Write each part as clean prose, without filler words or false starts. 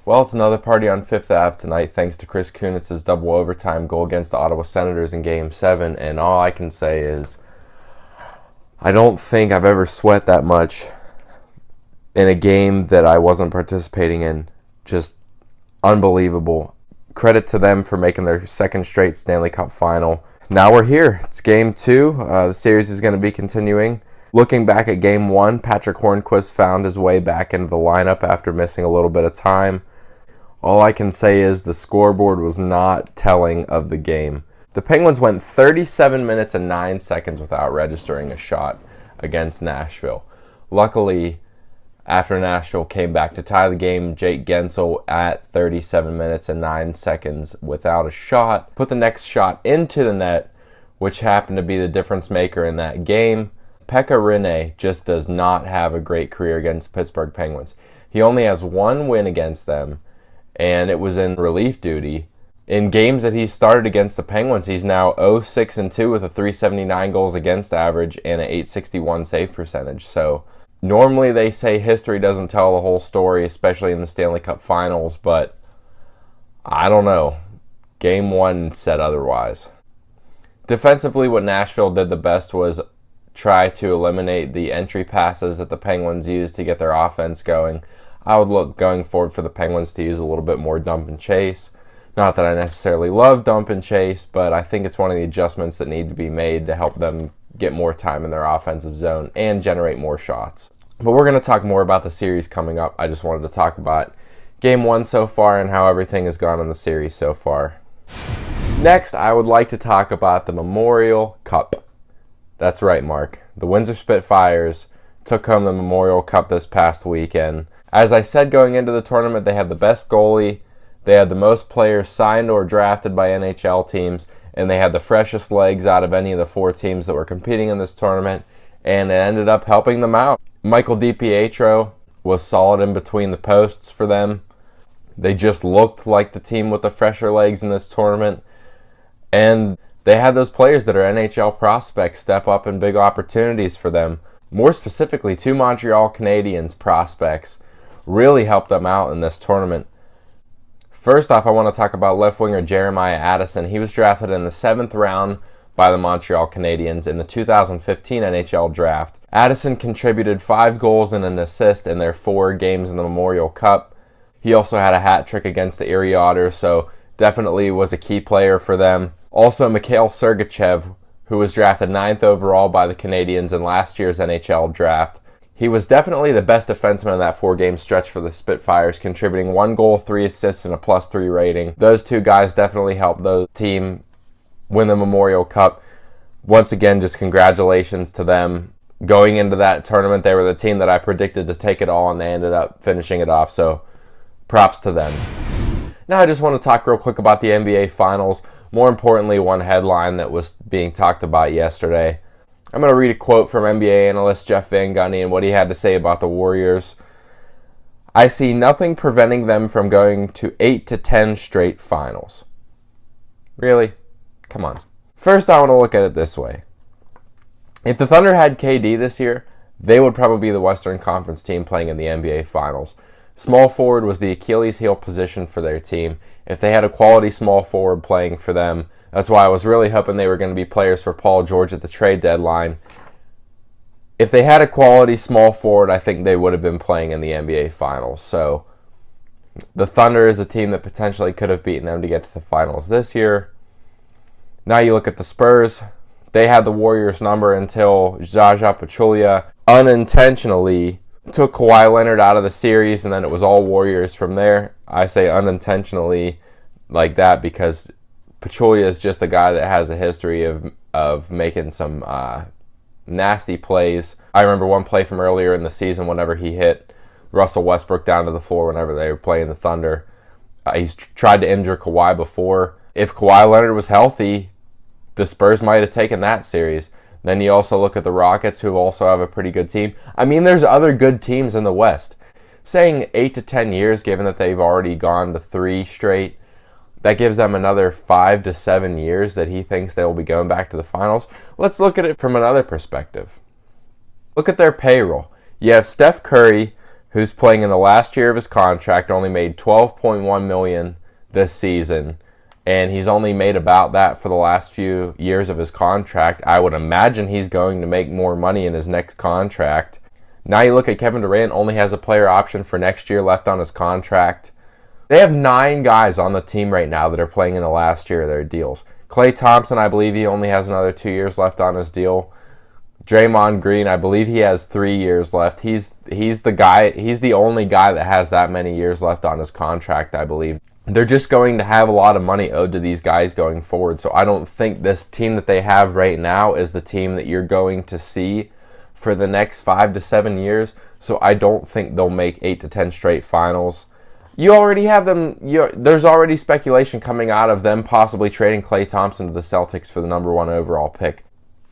Well, it's another party on Fifth Ave tonight thanks to Chris Kunitz's double overtime goal against the Ottawa Senators in Game 7, and all I can say is I don't think I've ever sweat that much in a game that I wasn't participating in. Just unbelievable. Credit to them for making their second straight Stanley Cup final. Now we're here. It's Game 2. The series is going to be continuing. Looking back at Game 1, Patrick Hornquist found his way back into the lineup after missing a little bit of time. All I can say is the scoreboard was not telling of the game. The Penguins went 37 minutes and 9 seconds without registering a shot against Nashville. Luckily, after Nashville came back to tie the game, Jake Gensel at 37 minutes and 9 seconds without a shot put the next shot into the net, which happened to be the difference maker in that game. Pekka Rinne just does not have a great career against Pittsburgh Penguins. He only has one win against them, and it was in relief duty. In games that he started against the Penguins, he's now 0-6-2 with a .379 goals against average and an .861 save percentage. So normally they say history doesn't tell the whole story, especially in the Stanley Cup Finals, but I don't know. Game 1 said otherwise. Defensively, what Nashville did the best was try to eliminate the entry passes that the Penguins used to get their offense going. I would look going forward for the Penguins to use a little bit more dump and chase. Not that I necessarily love dump and chase, but I think it's one of the adjustments that need to be made to help them get more time in their offensive zone and generate more shots. But we're going to talk more about the series coming up. I just wanted to talk about Game 1 so far and how everything has gone in the series so far. Next, I would like to talk about the Memorial Cup. That's right, Mark. The Windsor Spitfires took home the Memorial Cup this past weekend. As I said going into the tournament, they had the best goalie, they had the most players signed or drafted by NHL teams, and they had the freshest legs out of any of the 4 teams that were competing in this tournament, and it ended up helping them out. Michael DiPietro was solid in between the posts for them. They just looked like the team with the fresher legs in this tournament, and they had those players that are NHL prospects step up in big opportunities for them. More specifically, 2 Montreal Canadiens prospects really helped them out in this tournament. First off, I want to talk about left winger Jeremiah Addison. He was drafted in the 7th round by the Montreal Canadiens in the 2015 NHL draft. Addison contributed 5 goals and an assist in their 4 games in the Memorial Cup. He also had a hat trick against the Erie Otters, so definitely was a key player for them. Also, Mikhail Sergachev, who was drafted 9th overall by the Canadiens in last year's NHL draft. He was definitely the best defenseman in that 4-game stretch for the Spitfires, contributing 1 goal, 3 assists, and a +3 rating. Those 2 guys definitely helped the team win the Memorial Cup. Once again, just congratulations to them. Going into that tournament, they were the team that I predicted to take it all, and they ended up finishing it off, so props to them. Now I just want to talk real quick about the NBA Finals. More importantly, one headline that was being talked about yesterday. I'm going to read a quote from NBA analyst Jeff Van Gundy and what he had to say about the Warriors. I see nothing preventing them from going to 8 to 10 straight finals. Really? Come on. First, I want to look at it this way. If the Thunder had KD this year, they would probably be the Western Conference team playing in the NBA Finals. Small forward was the Achilles heel position for their team. If they had a quality small forward playing for them, that's why I was really hoping they were going to be players for Paul George at the trade deadline. If they had a quality small forward, I think they would have been playing in the NBA Finals. So the Thunder is a team that potentially could have beaten them to get to the Finals this year. Now you look at the Spurs. They had the Warriors' number until Zaza Pachulia unintentionally took Kawhi Leonard out of the series, and then it was all Warriors from there. I say unintentionally like that because Pachulia is just a guy that has a history of making some nasty plays. I remember one play from earlier in the season whenever he hit Russell Westbrook down to the floor whenever they were playing the Thunder. He's tried to injure Kawhi before. If Kawhi Leonard was healthy, the Spurs might have taken that series. Then you also look at the Rockets, who also have a pretty good team. I mean, there's other good teams in the West. Saying 8 to 10 years, given that they've already gone to 3 straight, that gives them another 5 to 7 years that he thinks they will be going back to the finals. Let's look at it from another perspective. Look at their payroll. You have Steph Curry who's playing in the last year of his contract, only made $12.1 million this season, and he's only made about that for the last few years of his contract. I would imagine he's going to make more money in his next contract. Now you look at Kevin Durant, only has a player option for next year left on his contract. They have 9 guys on the team right now that are playing in the last year of their deals. Klay Thompson, I believe he only has another 2 years left on his deal. Draymond Green, I believe he has 3 years left. He's the only guy that has that many years left on his contract, I believe. They're just going to have a lot of money owed to these guys going forward. So I don't think this team that they have right now is the team that you're going to see for the next 5 to 7 years. So I don't think they'll make 8 to 10 straight finals. You already have them. There's already speculation coming out of them possibly trading Klay Thompson to the Celtics for the number 1 overall pick.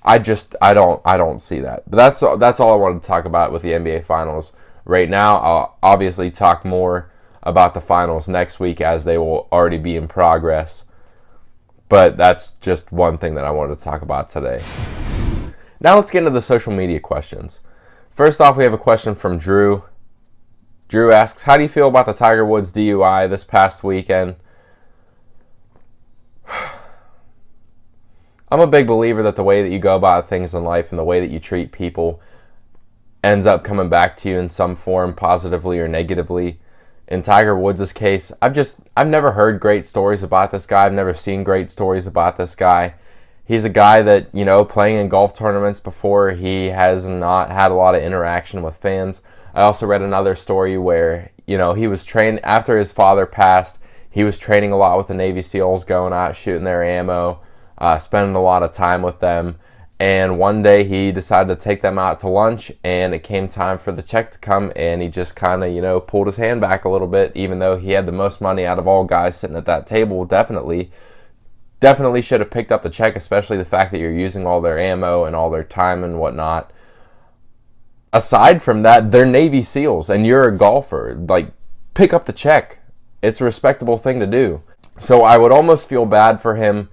I don't see that. But that's all I wanted to talk about with the NBA Finals right now. I'll obviously talk more about the finals next week as they will already be in progress. But that's just one thing that I wanted to talk about today. Now let's get into the social media questions. First off, we have a question from Drew. Drew asks, how do you feel about the Tiger Woods DUI this past weekend? I'm a big believer that the way that you go about things in life and the way that you treat people ends up coming back to you in some form, positively or negatively. In Tiger Woods' case, I've never heard great stories about this guy. I've never seen great stories about this guy. He's a guy that, playing in golf tournaments before, he has not had a lot of interaction with fans. I also read another story where, he was trained after his father passed. He was training a lot with the Navy SEALs, going out, shooting their ammo, spending a lot of time with them. And one day he decided to take them out to lunch, and it came time for the check to come, and he just kind of, pulled his hand back a little bit, even though he had the most money out of all guys sitting at that table. Definitely should have picked up the check, especially the fact that you're using all their ammo and all their time and whatnot. Aside from that, they're Navy SEALs, and you're a golfer. Like, pick up the check. It's a respectable thing to do. So I would almost feel bad for him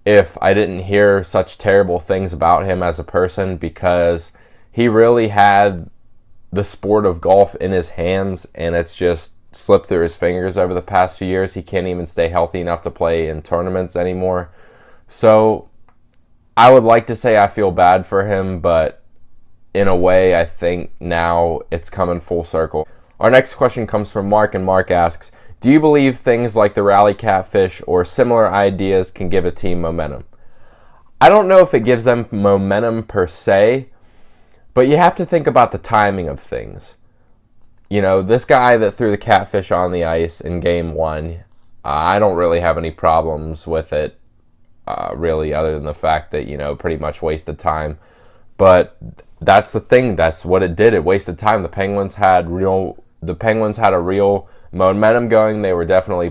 if I didn't hear such terrible things about him as a person, because he really had the sport of golf in his hands, and it's just slipped through his fingers over the past few years. He can't even stay healthy enough to play in tournaments anymore. So I would like to say I feel bad for him, but in a way, I think now it's coming full circle. Our next question comes from Mark, and Mark asks, do you believe things like the rally catfish or similar ideas can give a team momentum? I don't know if it gives them momentum per se, but you have to think about the timing of things. This guy that threw the catfish on the ice in Game 1, I don't really have any problems with it, really, other than the fact that, pretty much wasted time. But that's the thing. That's what it did. It wasted time. The Penguins had a real momentum going. They were definitely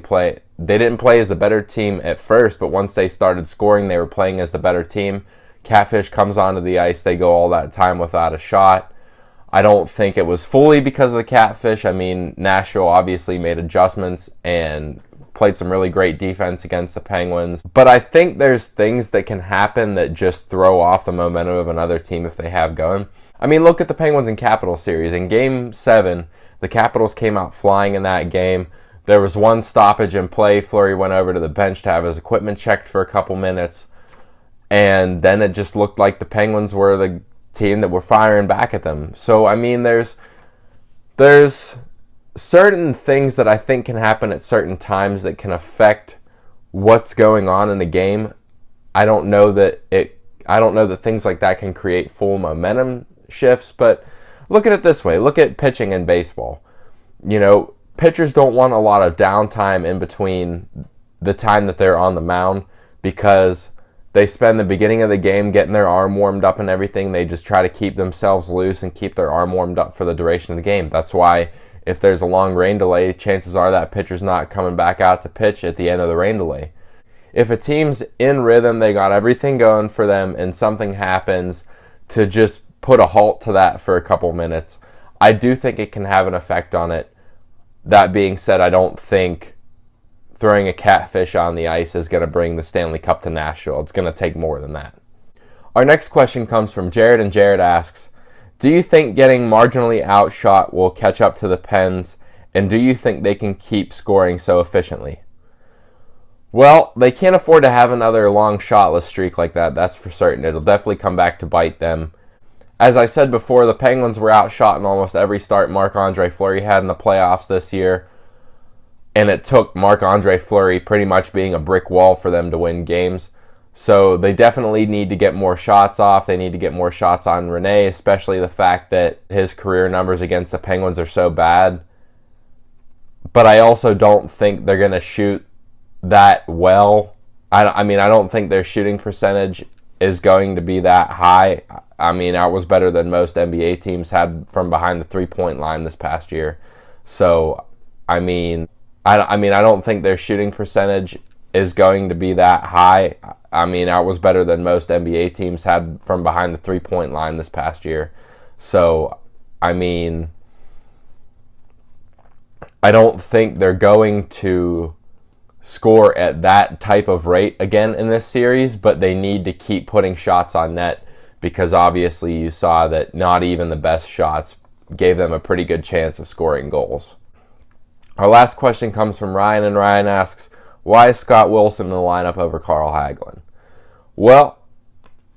they didn't play as the better team at first, but once they started scoring, they were playing as the better team. Catfish comes onto the ice. They go all that time without a shot. I don't think it was fully because of the catfish. I mean, Nashville obviously made adjustments and played some really great defense against the Penguins. But I think there's things that can happen that just throw off the momentum of another team if they have going. I mean, look at the Penguins and Capitals series. In Game 7, the Capitals came out flying in that game. There was one stoppage in play. Fleury went over to the bench to have his equipment checked for a couple minutes. And then it just looked like the Penguins were the team that were firing back at them. So, I mean, there's certain things that I think can happen at certain times that can affect what's going on in the game. I don't know that things like that can create full momentum shifts, but look at it this way. Look at pitching in baseball. Pitchers don't want a lot of downtime in between the time that they're on the mound, because they spend the beginning of the game getting their arm warmed up and everything. They just try to keep themselves loose and keep their arm warmed up for the duration of the game. That's why if there's a long rain delay, chances are that pitcher's not coming back out to pitch at the end of the rain delay. If a team's in rhythm, they got everything going for them, and something happens to just put a halt to that for a couple minutes, I do think it can have an effect on it. That being said, I don't think throwing a catfish on the ice is going to bring the Stanley Cup to Nashville. It's going to take more than that. Our next question comes from Jared, and Jared asks, Do you think getting marginally outshot will catch up to the Pens, and do you think they can keep scoring so efficiently? Well, they can't afford to have another long shotless streak like that, that's for certain. It'll definitely come back to bite them. As I said before, the Penguins were outshot in almost every start Marc-Andre Fleury had in the playoffs this year, and it took Marc-Andre Fleury pretty much being a brick wall for them to win games. So they definitely need to get more shots off. They need to get more shots on Rene, especially the fact that his career numbers against the Penguins are so bad. But I also don't think they're going to shoot that well. I mean, I don't think their shooting percentage is going to be that high. I mean, that was better than most NBA teams had from behind the three-point line this past year. So, I don't think their shooting percentage is going to be that high. I mean, that was better than most NBA teams had from behind the three-point line this past year. So, I mean, I don't think they're going to score at that type of rate again in this series, but they need to keep putting shots on net, because obviously you saw that not even the best shots gave them a pretty good chance of scoring goals. Our last question comes from Ryan, and Ryan asks, why is Scott Wilson in the lineup over Carl Hagelin? Well,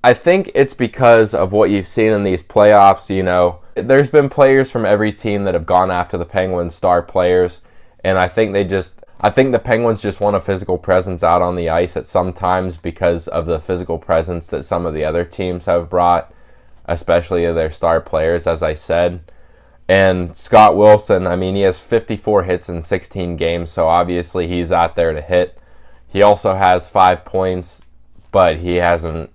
I think it's because of what you've seen in these playoffs. You know, there's been players from every team that have gone after the Penguins' star players, and I think the Penguins just want a physical presence out on the ice at some times because of the physical presence that some of the other teams have brought, especially of their star players, as I said. And Scott Wilson, I mean, he has 54 hits in 16 games, so obviously he's out there to hit. He also has 5 points, but he hasn't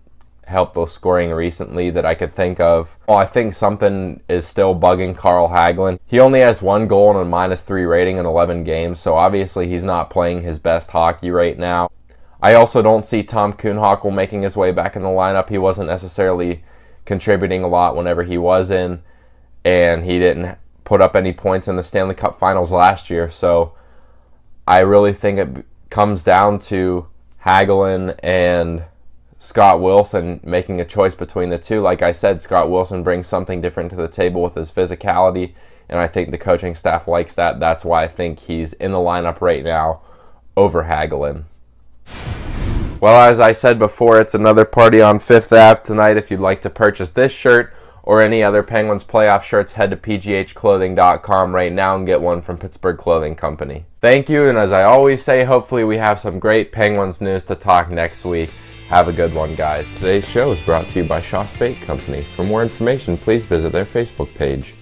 helped with scoring recently that I could think of. Well, I think something is still bugging Carl Hagelin. He only has 1 goal and a -3 rating in 11 games, so obviously he's not playing his best hockey right now. I also don't see Tom Kuhnhackl making his way back in the lineup. He wasn't necessarily contributing a lot whenever he was in, and he didn't put up any points in the Stanley Cup Finals last year, so I really think it comes down to Hagelin and Scott Wilson making a choice between the two. Like I said, Scott Wilson brings something different to the table with his physicality, and I think the coaching staff likes that. That's why I think he's in the lineup right now over Hagelin. Well, as I said before, it's another party on 5th Ave tonight. If you'd like to purchase this shirt or any other Penguins playoff shirts, head to pghclothing.com right now and get one from Pittsburgh Clothing Company. Thank you, and as I always say, hopefully we have some great Penguins news to talk next week. Have a good one, guys. Today's show is brought to you by Shaw's Bait Company. For more information, please visit their Facebook page.